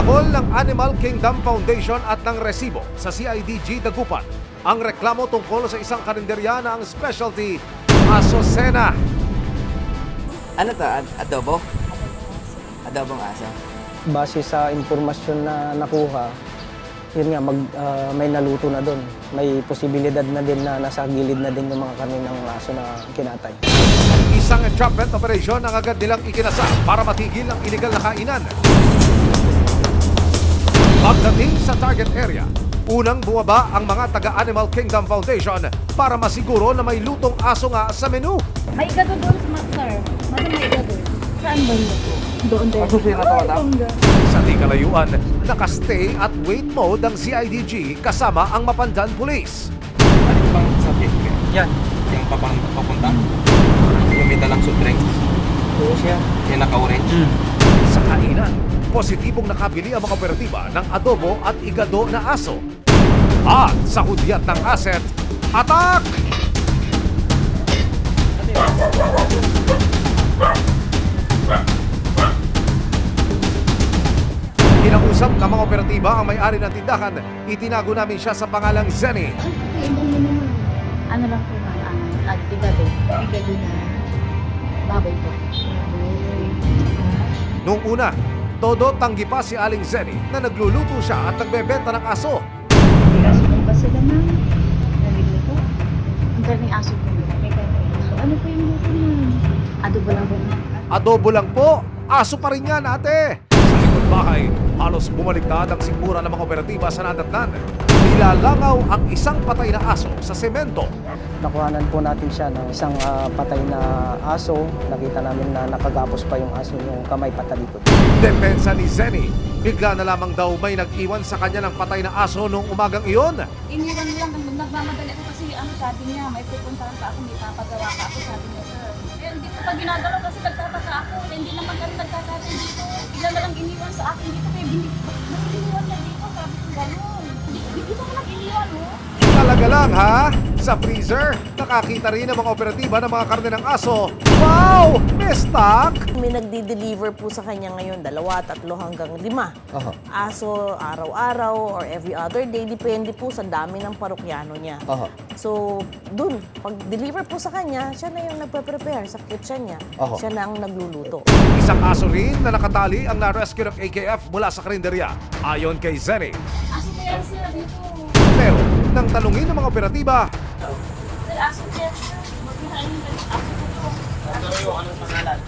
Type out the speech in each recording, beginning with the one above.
Pinabol ng Animal Kingdom Foundation at ng resibo sa CIDG Dagupan ang reklamo tungkol sa isang karinderya na ang specialty Asocena. Ano to? Adobo? Adobong aso. Base sa impormasyon na nakuha, yun nga, may naluto na doon. May posibilidad na din na nasa gilid na din yung mga kaninang aso na kinatay. Isang entrapment operation ang agad nilang ikinasa para matigil ang iligal na kainan. Pagdating sa target area, unang bumaba ang mga taga-Animal Kingdom Foundation para masiguro na may lutong aso nga sa menu. May igado doon sa sir. May igado. Saan ba yun? Doon din. Masusunod na to, madam? Sa di kalayuan, nakastay at wait mode ang CIDG kasama ang Mapandan Police. Ano bang subject ko? Yan. Yung papunta. Yung may dalang soft drinks. Oo siya. Yung naka-orange. Sa kainan, positibong nakabili ang mga operatiba ng adobo at igado na aso. At sa hudyat ng asset, attack! Kinausap ng mga operatiba ang may-ari ng tindahan, itinago namin siya sa pangalang Zenny. Ano lang po ang igado. Igado na baboy po. Noong una, todo tanggi pa si Aling Zenny na nagluluto siya at nagbebenta ng aso. Ano ba sila na? Nalilito? Ang karning aso po. May karning aso. Ano po yung luto na? Adobo lang po. Adobo lang po, aso pa rin yan ate. Sa likod bahay, halos bumaliktad ang sikmura ng mga operatiba sa nadatnan. Nilalangaw ang isang patay na aso sa semento. Nakuhanan po natin siya ng isang patay na aso. Nakita namin na nakagapos pa yung aso yung kamay patalikod. Depensa ni Zenny, bigla na lamang daw may nag-iwan sa kanya ng patay na aso noong umagang iyon. Iniwan lang, nagmamadali ako kasi sabi niya, may pupuntahan pa ako, may papagawa pa ako, sabi niya, sir. Eh, hindi ko pa ginagalaw kasi nagtataka ako, hindi naman kami nagkakatin dito. Bigla na lang iniwan sa akin dito, kaya iniwan niya dito, sabi ko gano'n. Hindi ko lang iniwan, oh. Talaga lang ha? Sa freezer, nakakita rin ang mga operatiba ng mga karne ng aso. Wow! May stock! May nagdi-deliver po sa kanya ngayon, 2, 3 hanggang 5. Oho. Aso, araw-araw or every other day, depende po sa dami ng parokyano niya. Oho. So, dun, pag deliver po sa kanya, siya na yung nagpe-prepare sa kitchen niya. Oho. Siya na ang nagluluto. Isang aso rin na nakatali ang na-rescue ng AKF mula sa karinderya. Ayon kay Zenny. Aso kaya sir dito. Pero, nang tanungin ng mga operatiba, Sir, aso kaya sir. Magkakain yung aso ko to. Pero yung anong pangalan?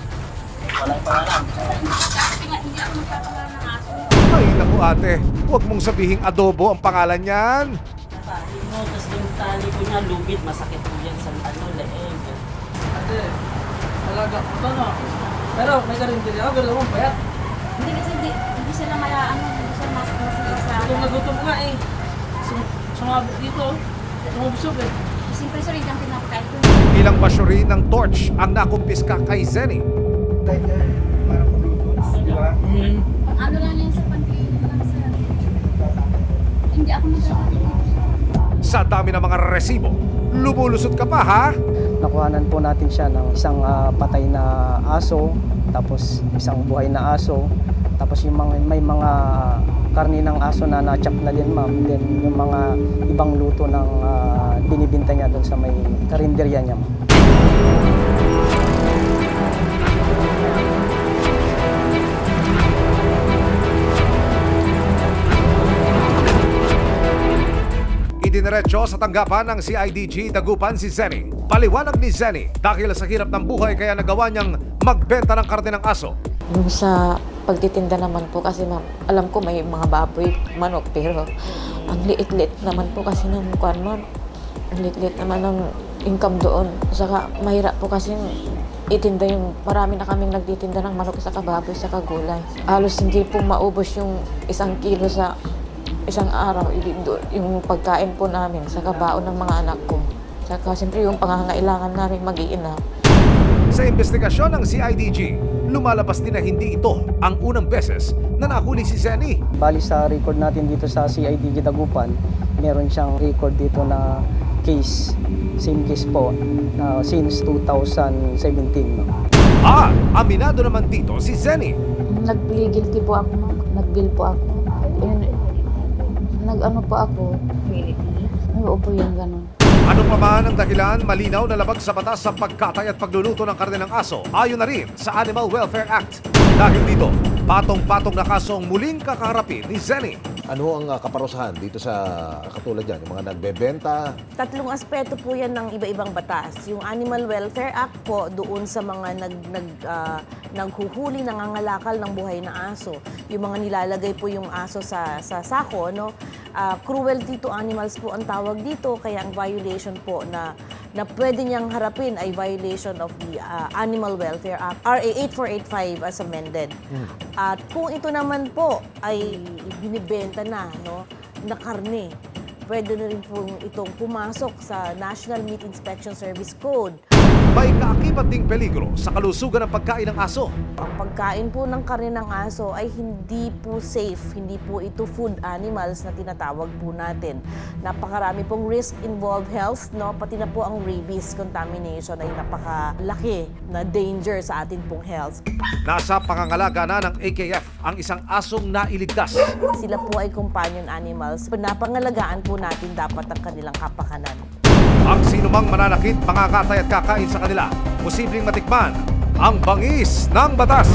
Walang pangalan. Kasi nga, hindi ako magkakaroon ng aso. ay naku ate, huwag mong sabihing adobo ang pangalan niyan. Natahin mo, tapos yung tali ko niya, lubid, masakit po yan sa leeg. Ate, talaga ko to no. Pero may karindili ako, pero naman payat. Hindi kasi hindi sila hindi sila masila sa Gutom na gutom nga eh. Sumabot dito, sumubusog eh. Siyempre sir, hindi ang pinapakain ko. Ilang basyo rin ng torch ang nakumpiska kay Zenny. Ano lang yan sa pantay lang sir. Hindi ako magkakaroon. Sa dami ng mga resibo, lumulusot ka pa ha? Nakuhanan po natin siya ng isang patay na aso, tapos isang buhay na aso, tapos yung may mga karni ng aso na na-chop na din ma'am, then yung mga ibang luto ng binibinta niya doon sa may karinderya niya ma'am. Idiniretso sa tanggapan ng CIDG Dagupan si Zenny. Paliwanag ni Zenny, dahil sa hirap ng buhay kaya nagawa niyang magbenta ng karne ng aso. Yung sa pagtitinda naman po kasi ma'am, alam ko may mga baboy, manok, pero ang liit-liit naman po kasi ng mukhaan ma'am. Ang liit-liit naman ng income doon. Saka mahirap po kasi itinda yung, marami na kaming nagtitinda ng manok sa baboy sa gulay. Halos hindi po maubos yung 1 kilo sa isang araw, yung pagkain po namin sa kabaon ng mga anak ko. Saka siyempre yung pangangailangan namin mag-iina. Sa investigasyon ng CIDG, lumalabas din na hindi ito ang unang beses na nahuli si Zenny. Bali sa record natin dito sa CIDG Dagupan, meron siyang record dito na case, same case po, since 2017. Aminado naman dito si Zenny. Nag-plead guilty po ako, ma'am. nag-bill po ako. Nag-ano po ako. Oo po yung ganun. Ano pa man ang dahilan, malinaw na labag sa batas sa pagkatay at pagluluto ng karne ng aso ayon na rin sa Animal Welfare Act. Dahil dito, patong-patong na kaso ang muling kakaharapin ni Zenny. Ano ang kaparusahan dito sa katulad yan? Yung mga nagbebenta? Tatlong aspeto po yan ng iba-ibang batas. Yung Animal Welfare Act po, doon sa mga naghuhuli, nangangalakal ng buhay na aso. Yung mga nilalagay po yung aso sa sako, no? Cruelty to animals po ang tawag dito, kaya ang violation po na pwede niyang harapin ay violation of the Animal Welfare Act, RA 8485 as amended. At kung ito naman po ay binibenta na, no, na karne, pwede na rin po itong pumasok sa National Meat Inspection Service Code. May kaakibat ding peligro sa kalusugan ng pagkain ng aso. Ang pagkain po ng karne ng aso ay hindi po safe, hindi po ito food animals na tinatawag po natin. Napakarami pong risk involved health, no? Pati na po ang rabies contamination ay napakalaki na danger sa atin pong health. Nasa pangangalaga na ng AKF ang isang asong nailigtas. Sila po ay companion animals. Napangalagaan po natin dapat ang kanilang kapakanan. Ang sinumang mananakit, mangakatay at kakain sa kanila, posibleng matikman ang bangis ng batas.